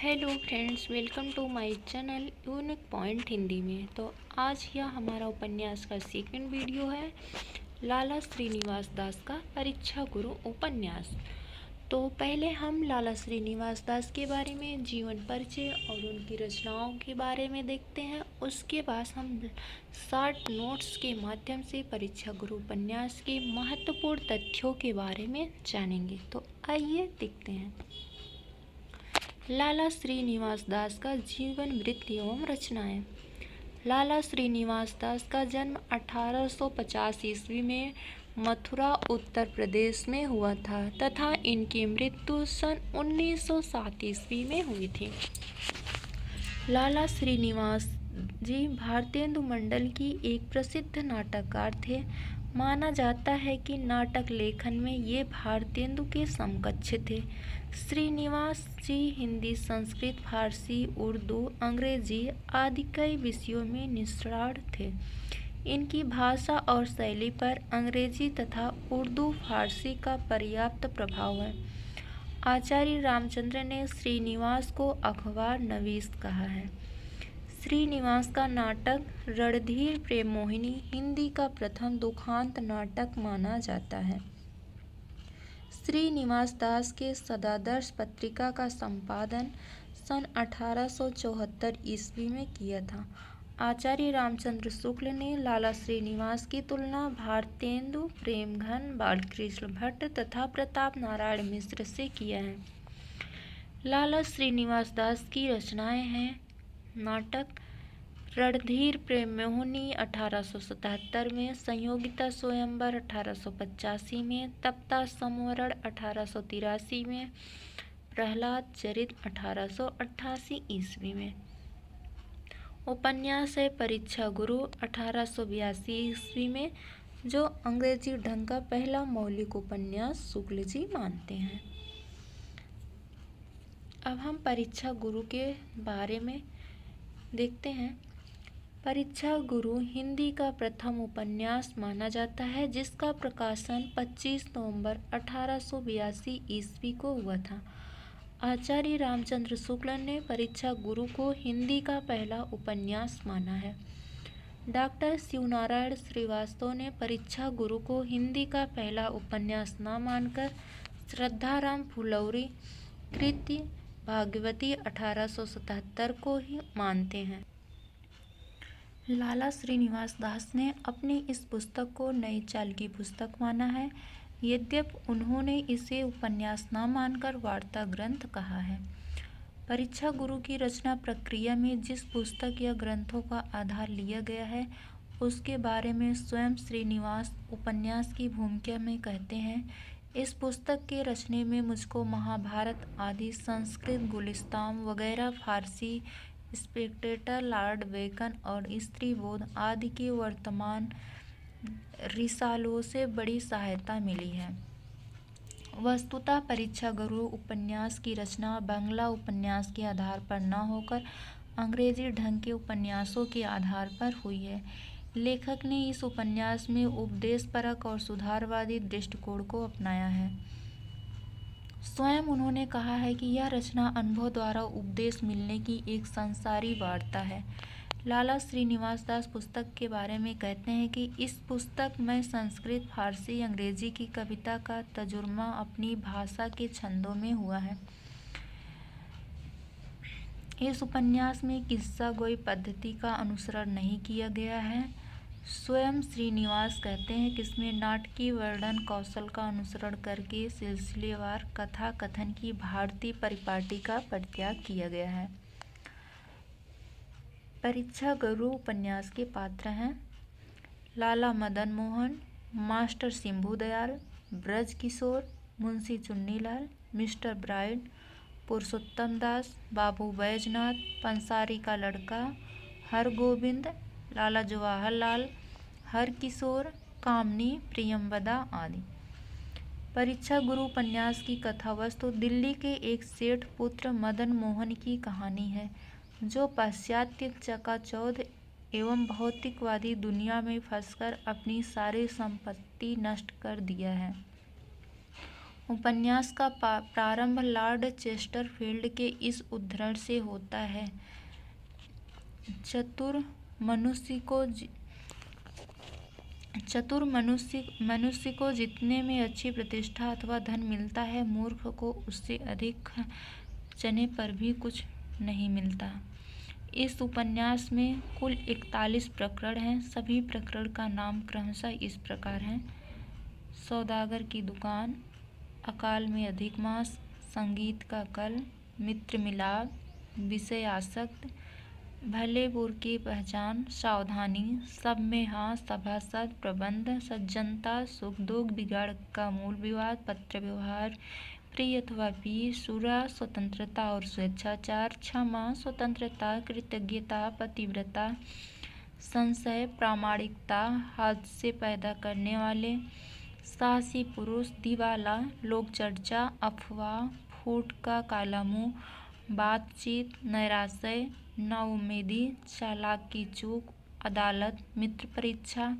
Hello friends, welcome to my channel unique point Hindi में। तो आज यह हमारा उपन्यास का सेकंड वीडियो है, लाला श्रीनिवास दास का परीक्षा गुरु उपन्यास। तो पहले हम लाला श्रीनिवास दास के बारे में जीवन परिचय और उनकी रचनाओं के बारे में देखते हैं। उसके बाद हम शॉर्ट नोट्स के माध्यम से परीक्षा गुरु उपन्यास के महत्वपूर्ण तथ्यों के बारे में जानेंगे। तो आइए देखते हैं। लाला श्रीनिवास दास का जीवन, मृत्यु एवं रचनाएं। लाला श्रीनिवास दास का जन्म 1850 ईस्वी में मथुरा, उत्तर प्रदेश में हुआ था तथा इनकी मृत्यु सन 1907 ईस्वी में हुई थी। लाला श्रीनिवास जी भारतेंदु मंडल की एक प्रसिद्ध नाटककार थे। माना जाता है कि नाटक लेखन में ये भारतेंदु के समकक्ष थे। श्रीनिवास जी हिंदी, संस्कृत, फारसी, उर्दू, अंग्रेजी आदि कई विषयों में निष्णात थे। इनकी भाषा और शैली पर अंग्रेजी तथा उर्दू, फारसी का पर्याप्त प्रभाव है। आचार्य रामचंद्र ने श्रीनिवास को अखबार नवीस कहा है। श्रीनिवास का नाटक रणधीर प्रेम मोहिनी हिंदी का प्रथम दुखांत नाटक माना जाता है। श्रीनिवास दास के सदादर्श पत्रिका का संपादन सन 1874 ईस्वी में किया था। आचार्य रामचंद्र शुक्ल ने लाला श्रीनिवास की तुलना भारतेंदु, प्रेमघन, बालकृष्ण भट्ट तथा प्रताप नारायण मिश्र से किया है। लाला श्रीनिवास दास की रचनाएं हैं नाटक रणधीर प्रेम मोहिनी 1877 में, संयोगिता स्वयंवर 1885 में, तप्ता संवरण 1883 में, प्रहलाद चरित 1888 ईस्वी में। उपन्यास है परीक्षा गुरु 1882 ईस्वी में, जो अंग्रेजी ढंग का पहला मौलिक उपन्यास शुक्ल जी मानते हैं। अब हम परीक्षा गुरु के बारे में देखते हैं। परीक्षा गुरु हिंदी का प्रथम उपन्यास माना जाता है, जिसका प्रकाशन 25 नवंबर 1882 ईस्वी को हुआ था। आचार्य रामचंद्र शुक्ल ने परीक्षा गुरु को हिंदी का पहला उपन्यास माना है। डॉक्टर शिवनारायण श्रीवास्तव ने परीक्षा गुरु को हिंदी का पहला उपन्यास न मानकर श्रद्धाराम फुलौरी कृति भाग्यवती 1877 को ही मानते हैं। लाला श्रीनिवास दास ने अपनी इस पुस्तक को नई चाल की पुस्तक माना है, यद्यपि उन्होंने इसे उपन्यास न मानकर वार्ता ग्रंथ कहा है। परीक्षा गुरु की रचना प्रक्रिया में जिस पुस्तक या ग्रंथों का आधार लिया गया है, उसके बारे में स्वयं श्रीनिवास उपन्यास की भूमिका में कहते हैं, इस पुस्तक के रचने में मुझको महाभारत आदि, संस्कृत गुलिस्तान वगैरह, फारसी स्पेक्टेटर, लॉर्ड बेकन और स्त्री बोध आदि के वर्तमान रिसालों से बड़ी सहायता मिली है। वस्तुतः परीक्षा गुरु उपन्यास की रचना बांग्ला उपन्यास के आधार पर न होकर अंग्रेजी ढंग के उपन्यासों के आधार पर हुई है। लेखक ने इस उपन्यास में उपदेशपरक और सुधारवादी दृष्टिकोण को अपनाया है। स्वयं उन्होंने कहा है कि यह रचना अनुभव द्वारा उपदेश मिलने की एक संसारी वार्ता है। लाला श्रीनिवास दास पुस्तक के बारे में कहते हैं कि इस पुस्तक में संस्कृत, फारसी, अंग्रेजी की कविता का तजुर्मा अपनी भाषा के छंदों में हुआ है। इस उपन्यास में किस्सा गोई पद्धति का अनुसरण नहीं किया गया है। स्वयं श्रीनिवास कहते हैं कि इसमें नाटकीय वर्णन कौशल का अनुसरण करके सिलसिलेवार कथा कथन की भारतीय परिपाटी का परित्याग किया गया है। परीक्षा गुरु उपन्यास के पात्र हैं लाला मदन मोहन, मास्टर शंभू दयाल, ब्रज किशोर, मुंशी चुन्नीलाल, मिस्टर ब्राइड, पुरुषोत्तम दास, बाबू बैजनाथ, पंसारी का लड़का, हरगोविंद, लाला जवाहर लाल, हरकिशोर, कामनी, प्रियंवदा आदि। परीक्षा गुरु उपन्यास की कथा वस्तु दिल्ली के एक सेठ पुत्र मदन मोहन की कहानी है, जो पाश्चात्य चकाचौंध एवं भौतिकवादी दुनिया में फंसकर अपनी सारी संपत्ति नष्ट कर दिया है। उपन्यास का प्रारंभ लॉर्ड चेस्टरफील्ड के इस उद्धरण से होता है: चतुर मनुष्य को जितने में अच्छी प्रतिष्ठा अथवा धन मिलता है, मूर्ख को उससे अधिक चने पर भी कुछ नहीं मिलता। इस उपन्यास में कुल 41 प्रकरण हैं। सभी प्रकरण का नाम क्रमशः इस प्रकार हैं: सौदागर की दुकान, अकाल में अधिक मास, संगीत का कल, मित्र मिलाप, विषय आसक्त, भले बुरे की पहचान, सावधानी, सब में हाँ, सभासद, प्रबंध, सज्जनता, सुख दुख, बिगाड़ का मूल विवाद, पत्र व्यवहार, प्रिय अथवा पी, सुरा, स्वतंत्रता और स्वेच्छाचार, क्षमा, स्वतंत्रता, कृतज्ञता, पतिव्रता, संशय, प्रामाणिकता, हादसे पैदा करने वाले, साहसी पुरुष, दिवाला, लोक चर्चा, अफवाह, फूट का काला मुंह, बातचीत, नैराश्य, नाउम्मीदी, चालाक की चूक, अदालत, मित्र परीक्षा,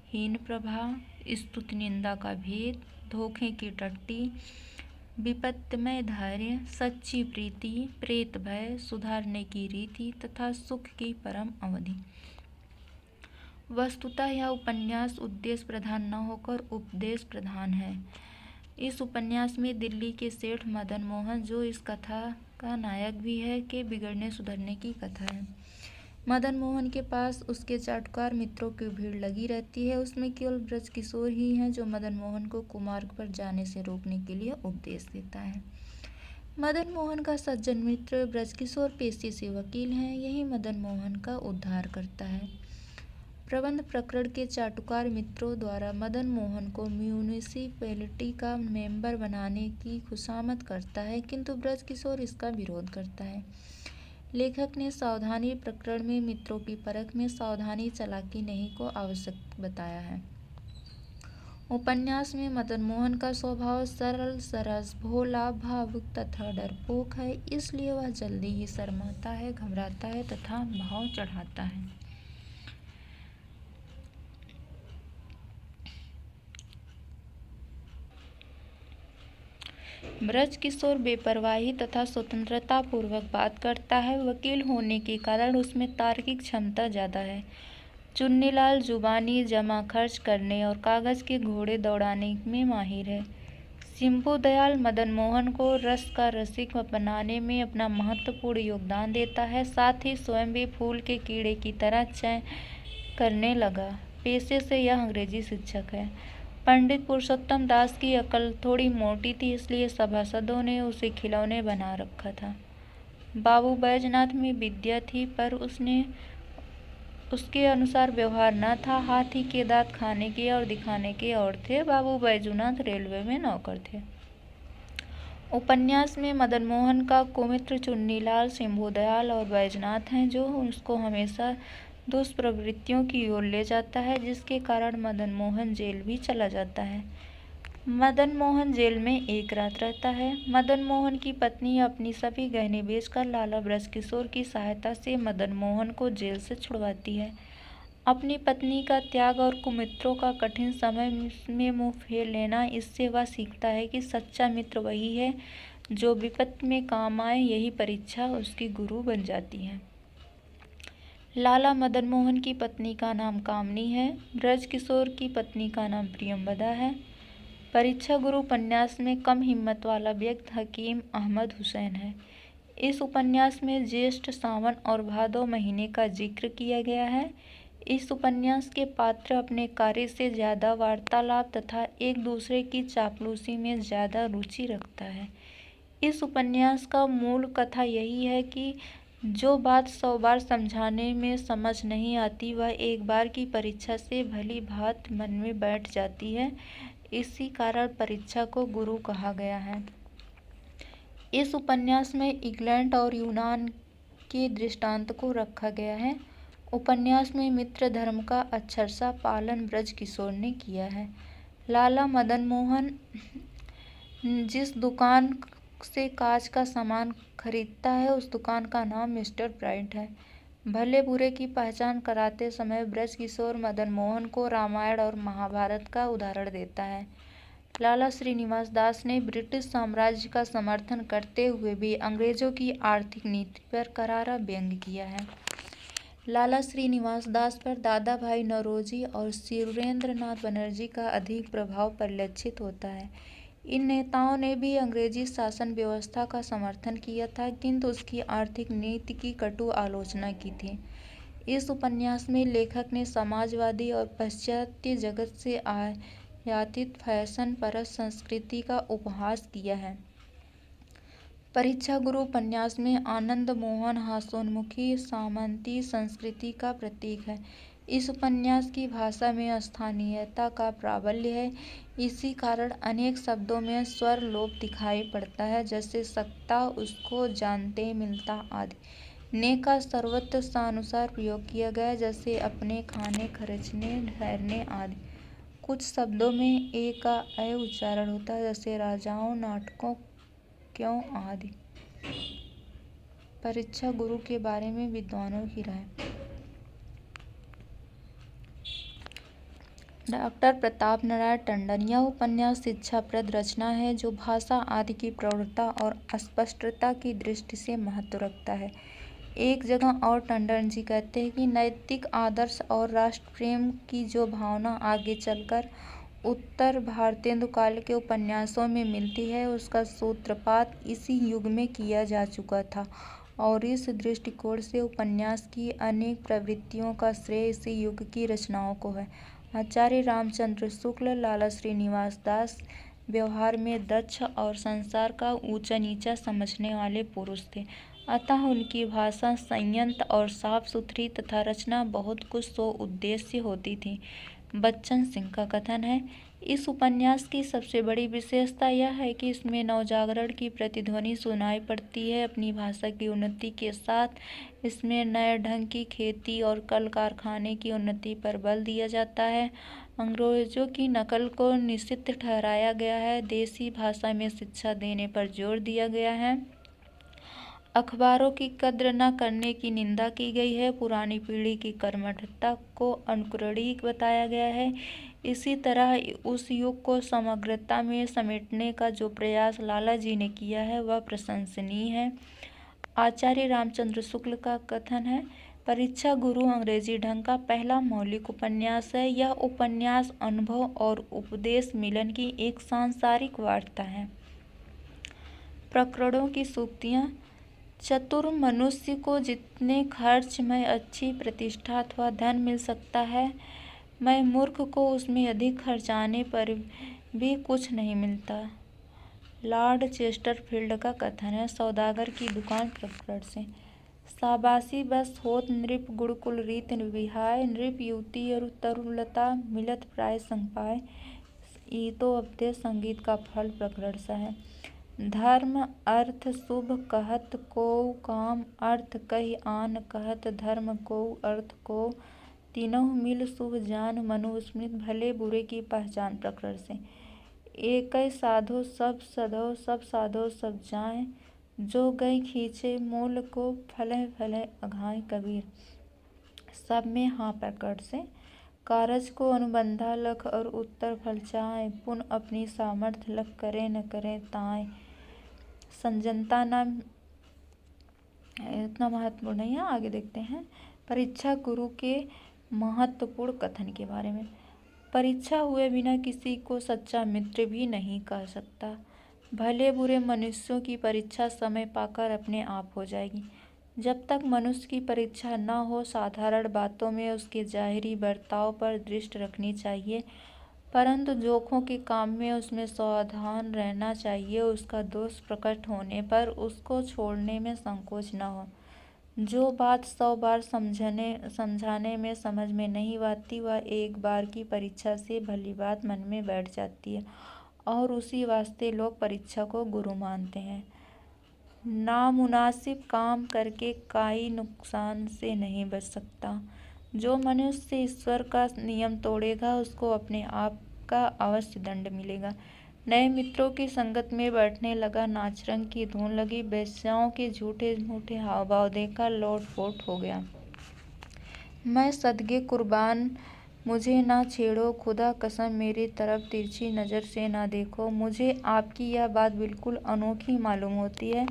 हीन प्रभाव, स्तुति निंदा का भेद, धोखे की टट्टी, विपत्तिमय धैर्य, सच्ची प्रीति, प्रेत भय, सुधारने की रीति तथा सुख की परम अवधि। वस्तुतः यह उपन्यास उद्देश्य प्रधान न होकर उपदेश प्रधान है। इस उपन्यास में दिल्ली के सेठ मदन मोहन, जो इस कथा का नायक भी है, के बिगड़ने सुधरने की कथा है। मदन मोहन के पास उसके चाटुकार मित्रों की भीड़ लगी रहती है। उसमें केवल ब्रज किशोर ही हैं जो मदन मोहन को कुमार्ग पर जाने से रोकने के लिए उपदेश देता है। मदन मोहन का सज्जन मित्र ब्रज किशोर पेशे से वकील हैं। यही मदन मोहन का उद्धार करता है। प्रबंध प्रकरण के चाटुकार मित्रों द्वारा मदन मोहन को म्यूनिसिपैलिटी का मेंबर बनाने की खुशामद करता है, किंतु ब्रज किशोर इसका विरोध करता है। लेखक ने सावधानी प्रकरण में मित्रों की परख में सावधानी चालाकी नहीं को आवश्यक बताया है। उपन्यास में मदन मोहन का स्वभाव सरल, सरस, भोला, भावुक तथा डरपोक है, इसलिए वह जल्दी ही शर्माता है, घबराता है तथा भाव चढ़ाता है। ब्रज किशोर बेपरवाही तथा स्वतंत्रता पूर्वक बात करता है। वकील होने के कारण उसमें तार्किक क्षमता ज़्यादा है। चुन्नीलाल जुबानी, जमा खर्च करने और कागज़ के घोड़े दौड़ाने में माहिर है। शंभू दयाल मदन मोहन को रस का रसिक बनाने में अपना महत्वपूर्ण योगदान देता है। साथ ही स्वयं भी फूल के कीड़े की तरह चयन करने लगा। पेशे से यह अंग्रेजी शिक्षक है। पंडित पुरुषोत्तम दास की अकल थोड़ी मोटी थी, इसलिए सभासदों ने उसे खिलौने बना रखा था। बाबू बैजनाथ में विद्या थी, पर उसके अनुसार व्यवहार न था। हाथी के दांत खाने के और दिखाने के और थे। बाबू बैजनाथ रेलवे में नौकर थे। उपन्यास में मदन मोहन का कुमित्र चुन्नीलाल, शंभू दयाल और बैजनाथ हैं, जो उसको हमेशा दुष्प्रवृत्तियों की ओर ले जाता है, जिसके कारण मदन मोहन जेल भी चला जाता है। मदन मोहन जेल में एक रात रहता है। मदन मोहन की पत्नी अपनी सभी गहने बेचकर लाला ब्रज किशोर की सहायता से मदन मोहन को जेल से छुड़वाती है। अपनी पत्नी का त्याग और कुमित्रों का कठिन समय में मुंह फेर लेना, इससे वह सीखता है कि सच्चा मित्र वही है जो विपत्ति में काम आए। यही परीक्षा उसकी गुरु बन जाती है। लाला मदन मोहन की पत्नी का नाम कामनी है। ब्रज किशोर की पत्नी का नाम प्रियंवदा है। परीक्षा गुरु उपन्यास में कम हिम्मत वाला व्यक्ति हकीम अहमद हुसैन है। इस उपन्यास में ज्येष्ठ, सावन और भादो महीने का जिक्र किया गया है। इस उपन्यास के पात्र अपने कार्य से ज़्यादा वार्तालाप तथा एक दूसरे की चापलूसी में ज़्यादा रुचि रखता है। इस उपन्यास का मूल कथा यही है कि जो बात 100 बार समझाने में समझ नहीं आती, वह एक बार की परीक्षा से भली भांति मन में बैठ जाती है। इसी कारण परीक्षा को गुरु कहा गया है। इस उपन्यास में इंग्लैंड और यूनान के दृष्टांत को रखा गया है। उपन्यास में मित्र धर्म का अक्षरशः पालन ब्रज किशोर ने किया है। लाला मदन मोहन जिस दुकान से कांच का सामान खरीदता है, उस दुकान का नाम मिस्टर ब्राइट है। भले बुरे की पहचान कराते समय ब्रज किशोर मदन मोहन को रामायण और महाभारत का उदाहरण देता है। लाला श्रीनिवास दास ने ब्रिटिश साम्राज्य का समर्थन करते हुए भी अंग्रेजों की आर्थिक नीति पर करारा व्यंग्य किया है। लाला श्रीनिवास दास पर दादा भाई नौरोजी और सुरेंद्र नाथ बनर्जी का अधिक प्रभाव परिलक्षित होता है। इन नेताओं ने भी अंग्रेजी शासन व्यवस्था का समर्थन किया था, किंतु उसकी आर्थिक नीति की कटु आलोचना की थी। इस उपन्यास में लेखक ने समाजवादी और पाश्चात्य जगत से आयातित फैशन परस्त संस्कृति का उपहास किया है। परीक्षा गुरु उपन्यास में आनंद मोहन हास्योन्मुखी सामंती संस्कृति का प्रतीक है। इस उपन्यास की भाषा में स्थानीयता का प्राबल्य है। इसी कारण अनेक शब्दों में स्वर लोप दिखाई पड़ता है, जैसे सकता, उसको, जानते, मिलता आदि। ने का सर्वत्र स्थानुसार प्रयोग किया गया, जैसे अपने, खाने, खर्चने, ठहरने आदि। कुछ शब्दों में ए का अ उच्चारण होता है, जैसे राजाओं, नाटकों, क्यों आदि। परीक्षा गुरु के बारे में विद्वानों की राय। डॉक्टर प्रताप नारायण टंडन। यह उपन्यास शिक्षाप्रद रचना है जो भाषा आदि की प्रौढ़ता और अस्पष्टता की दृष्टि से महत्व रखता है। एक जगह और टंडन जी कहते हैं कि नैतिक आदर्श और राष्ट्र प्रेम की जो भावना आगे चलकर उत्तर भारतेंदु काल के उपन्यासों में मिलती है, उसका सूत्रपात इसी युग में किया जा चुका था, और इस दृष्टिकोण से उपन्यास की अनेक प्रवृत्तियों का श्रेय इसी युग की रचनाओं को है। आचार्य रामचंद्र शुक्ल लाला श्रीनिवास दास व्यवहार में दक्ष और संसार का ऊंचा नीचा समझने वाले पुरुष थे, अतः उनकी भाषा संयत और साफ सुथरी तथा रचना बहुत कुछ सो उद्देश्य होती थी। बच्चन सिंह का कथन है, इस उपन्यास की सबसे बड़ी विशेषता यह है कि इसमें नवजागरण की प्रतिध्वनि सुनाई पड़ती है। अपनी भाषा की उन्नति के साथ इसमें नए ढंग की खेती और कल कारखाने की उन्नति पर बल दिया जाता है। अंग्रेजों की नकल को निषिद्ध ठहराया गया है। देसी भाषा में शिक्षा देने पर जोर दिया गया है। अखबारों की कद्र न करने की निंदा की गई है। पुरानी पीढ़ी की कर्मठता को अनुकरणीय बताया गया है। इसी तरह उस युग को समग्रता में समेटने का जो प्रयास लाला जी ने किया है वह प्रशंसनीय है। आचार्य रामचंद्र शुक्ल का कथन है, परीक्षा गुरु अंग्रेजी ढंग का पहला मौलिक उपन्यास है। यह उपन्यास अनुभव और उपदेश मिलन की एक सांसारिक वार्ता है। प्रकरणों की सूक्तियाँ। चतुर मनुष्य को जितने खर्च में अच्छी प्रतिष्ठा अथवा धन मिल सकता है, मैं मूर्ख को उसमें अधिक खर्चाने पर भी कुछ नहीं मिलता। लॉर्ड चेस्टरफील्ड का कथन है। सौदागर की दुकान प्रकरण से। शाबाशी बस होत नृप गुणकुल रीत विहाय, नृप युवती और तरुलता मिलत प्राय संग पाए। ई तो अपने संगीत का फल प्रकरण सा है। धर्म अर्थ शुभ कहत को काम, अर्थ कही आन कहत धर्म को अर्थ को, तीनों मिल शुभ जान मनु स्मृत भले बुरे की पहचान प्रकरण से। एक साधो सब सधो सब साधो सब जाए, जो गई खींचे मूल को फले फले अघाय कबीर। सब में हाँ प्रकरण से। कारज को अनुबंधा लख और उत्तर फल चाहे, पुन अपनी सामर्थ्य लख करे न करे ताए। संजनता नाम इतना महत्वपूर्ण नहीं है, आगे देखते हैं। परीक्षा गुरु के महत्वपूर्ण कथन के बारे में। परीक्षा हुए बिना किसी को सच्चा मित्र भी नहीं कह सकता। भले बुरे मनुष्यों की परीक्षा समय पाकर अपने आप हो जाएगी। जब तक मनुष्य की परीक्षा न हो, साधारण बातों में उसके जाहिरी बर्ताव पर दृष्टि रखनी चाहिए, परंतु जोखों के काम में उसमें सावधान रहना चाहिए। उसका दोष प्रकट होने पर उसको छोड़ने में संकोच न हो। जो बात 100 बार समझाने में समझ में नहीं आती, वह एक बार की परीक्षा से भली बात मन में बैठ जाती है, और उसी वास्ते लोग परीक्षा को गुरु मानते हैं। नामुनासिब काम करके काई नुकसान से नहीं बच सकता। जो मनुष्य ईश्वर का नियम तोड़ेगा, उसको अपने आप का अवश्य दंड मिलेगा। नए मित्रों की संगत में बैठने लगा, नाचरंग की धुन लगी, बेस्याओं के झूठे मूठे हाव भाव देखा, लोट पोट हो गया। मैं सदगे कुर्बान मुझे ना छेड़ो, खुदा कसम मेरी तरफ तिरछी नज़र से ना देखो। मुझे आपकी यह बात बिल्कुल अनोखी मालूम होती है।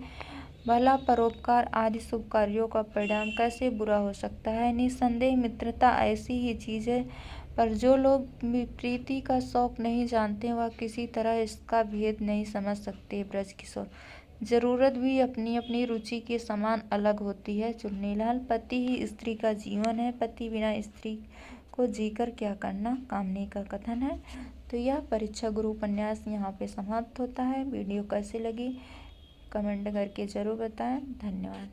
भला परोपकार आदि शुभ कार्यों का परिणाम कैसे बुरा हो सकता है? निस्संदेह मित्रता ऐसी ही चीज़ है, पर जो लोग प्रीति का शौक नहीं जानते वह किसी तरह इसका भेद नहीं समझ सकते। ब्रजकिशोर, जरूरत भी अपनी अपनी रुचि के समान अलग होती है। चुन्नीलाल, पति ही स्त्री का जीवन है, पति बिना स्त्री को जीकर क्या करना, कामनी का कथन है। तो यह परीक्षा गुरु उपन्यास यहाँ पे समाप्त होता है। वीडियो कैसी लगी कमेंट करके ज़रूर बताएं। धन्यवाद।